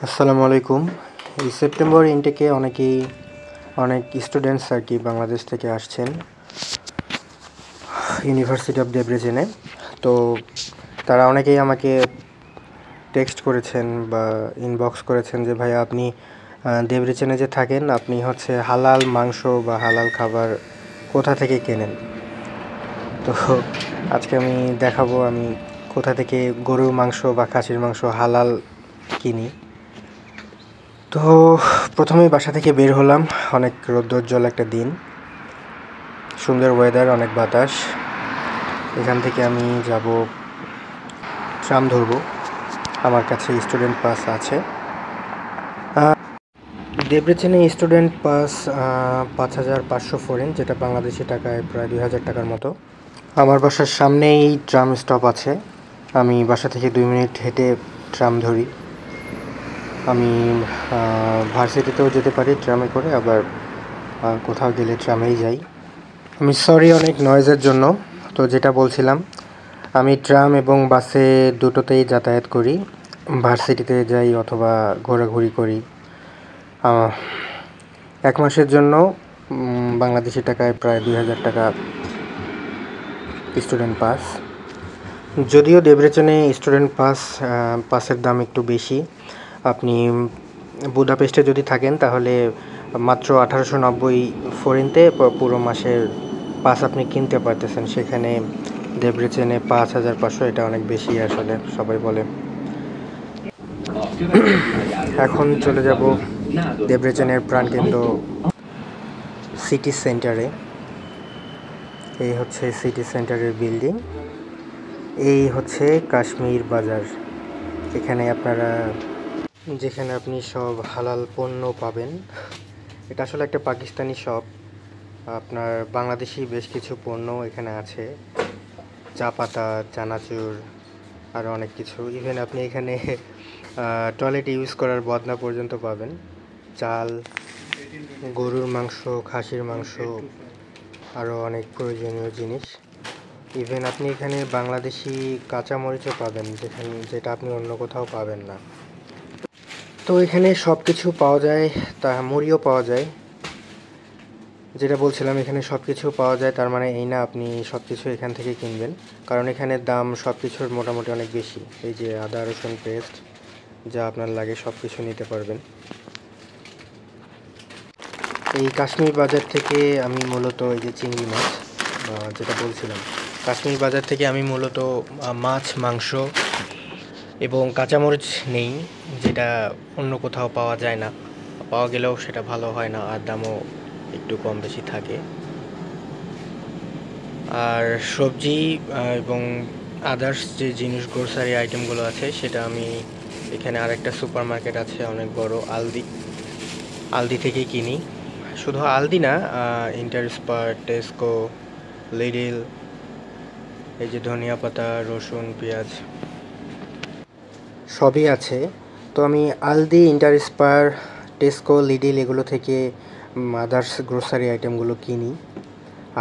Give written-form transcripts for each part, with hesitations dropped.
আসসালামু আলাইকুম। এই সেপ্টেম্বর ইনটেকে অনেক স্টুডেন্টস আর কি বাংলাদেশ থেকে আসছেন ইউনিভার্সিটি অফ ডেব্রেজেনে। তো তারা অনেকেই আমাকে টেক্সট করেছেন বা ইনবক্স করেছেন যে ভাইয়া আপনি ডেব্রেজেনে যে থাকেন আপনি হচ্ছে হালাল মাংস বা হালাল খাবার কোথা থেকে কেনেন। তো আজকে আমি দেখাবো আমি কোথা থেকে গরুর মাংস বা খাসির মাংস হালাল কিনি। তো প্রথমেই বাসা থেকে বের হলাম, অনেক রৌদ্রোজ্জ্বল একটা দিন, সুন্দর ওয়েদার, অনেক বাতাস। এখান থেকে আমি যাব ট্রাম ধরবো, আমার কাছে স্টুডেন্ট পাস আছে। ডেব্রেচেনে স্টুডেন্ট পাস 5,500 ফরেন, যেটা বাংলাদেশি টাকায় প্রায় 2,000 টাকার মতো। আমার বাসার সামনেই ট্রাম স্টপ আছে, আমি বাসা থেকে 2 মিনিট হেঁটে ট্রাম ধরি। আমি ভার্সিটিতেও যেতে পারি ট্রামে করে, আবার কোথাও গেলে ট্রামেই যাই। আমি সরি অনেক নয়েজের জন্য। তো যেটা বলছিলাম, আমি ট্রাম এবং বাসে দুটোতেই যাতায়াত করি, ভার্সিটিতে যাই অথবা ঘোরাঘুরি করি। 1 মাসের জন্য বাংলাদেশি টাকায় প্রায় 2,000 টাকা স্টুডেন্ট পাস। যদিও ডেব্রেচেনে স্টুডেন্ট পাসের দাম একটু বেশি। আপনি বুদাপেস্টে যদি থাকেন তাহলে মাত্র 1,890 ফরেনতে পুরো মাসের পাস আপনি কিনতে পারতেছেন। সেখানে ডেব্রেচেনে 5,500, এটা অনেক বেশি আসলে সবাই বলে। এখন চলে যাব ডেব্রেচেনের প্রাণকেন্দ্র সিটি সেন্টারে। এই হচ্ছে সিটি সেন্টারের বিল্ডিং, এই হচ্ছে কাশ্মীর বাজার। যেখানে আপনি সব হালাল পণ্য পাবেন। এটা আসলে একটা পাকিস্তানি শপ। আপনার বাংলাদেশি বেশ কিছু পণ্য এখানে আছে, চা পাতা, চানাচুর, আরও অনেক কিছু। ইভেন আপনি এখানে টয়লেট ইউজ করার বদনা পর্যন্ত পাবেন। চাল, গরুর মাংস, খাসির মাংস, আরও অনেক প্রয়োজনীয় জিনিস। ইভেন আপনি এখানে বাংলাদেশি কাঁচামরিচও পাবেন, যেটা আপনি অন্য কোথাও পাবেন না। তো এখানে সব কিছু পাওয়া যায়, তা মুড়িও পাওয়া যায়। যেটা বলছিলাম, এখানে সব কিছু পাওয়া যায়, তার মানে এই না আপনি সব কিছু এখান থেকে কিনবেন, কারণ এখানে দাম সব কিছুর মোটামুটি অনেক বেশি। এই যে আদা রসুন পেস্ট, যা আপনার লাগে সব কিছু নিতে পারবেন। এই কাশ্মীর বাজার থেকে আমি মূলত এই যে চিংড়ি মাছ, যেটা বলছিলাম, কাশ্মীর বাজার থেকে আমি মূলত মাছ, মাংস এবং কাঁচামরিচ নেই, যেটা অন্য কোথাও পাওয়া যায় না। পাওয়া গেলেও সেটা ভালো হয় না, আর দামও একটু কম বেশি থাকে। আর সবজি এবং আদার্স যে জিনিস, গ্রোসারি আইটেমগুলো আছে, সেটা আমি এখানে আরেকটা সুপার মার্কেট আছে অনেক বড়, আলদি থেকেই কিনি। শুধু আলদি না, ইন্টারস্পার, টেস্কো, লিডল, এই যে ধনিয়া পাতা, রসুন, পেঁয়াজ সবই আছে। তো আমি আলদি, ইন্টারস্পার, টেস্কো, লিডল এগুলো থেকে আদার্স গ্রোসারি আইটেমগুলো কিনি।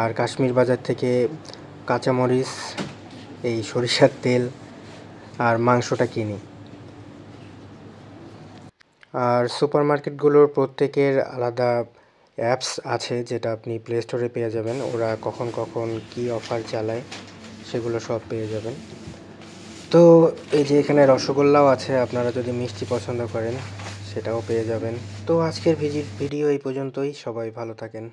আর কাশ্মীর বাজার থেকে কাঁচামরিচ, এই সরিষার তেল আর মাংসটা কিনি। আর সুপার মার্কেটগুলোর প্রত্যেকের আলাদা অ্যাপস আছে, যেটা আপনি প্লে স্টোরে পেয়ে যাবেন। ওরা কখন কী অফার চালায় সেগুলো সব পেয়ে যাবেন। তো এই যে এখানে রসগোল্লাও আছে, আপনারা যদি মিষ্টি পছন্দ করেন সেটাও পেয়ে যাবেন। তো আজকের ভিডিও এই পর্যন্তই, সবাই ভালো থাকেন।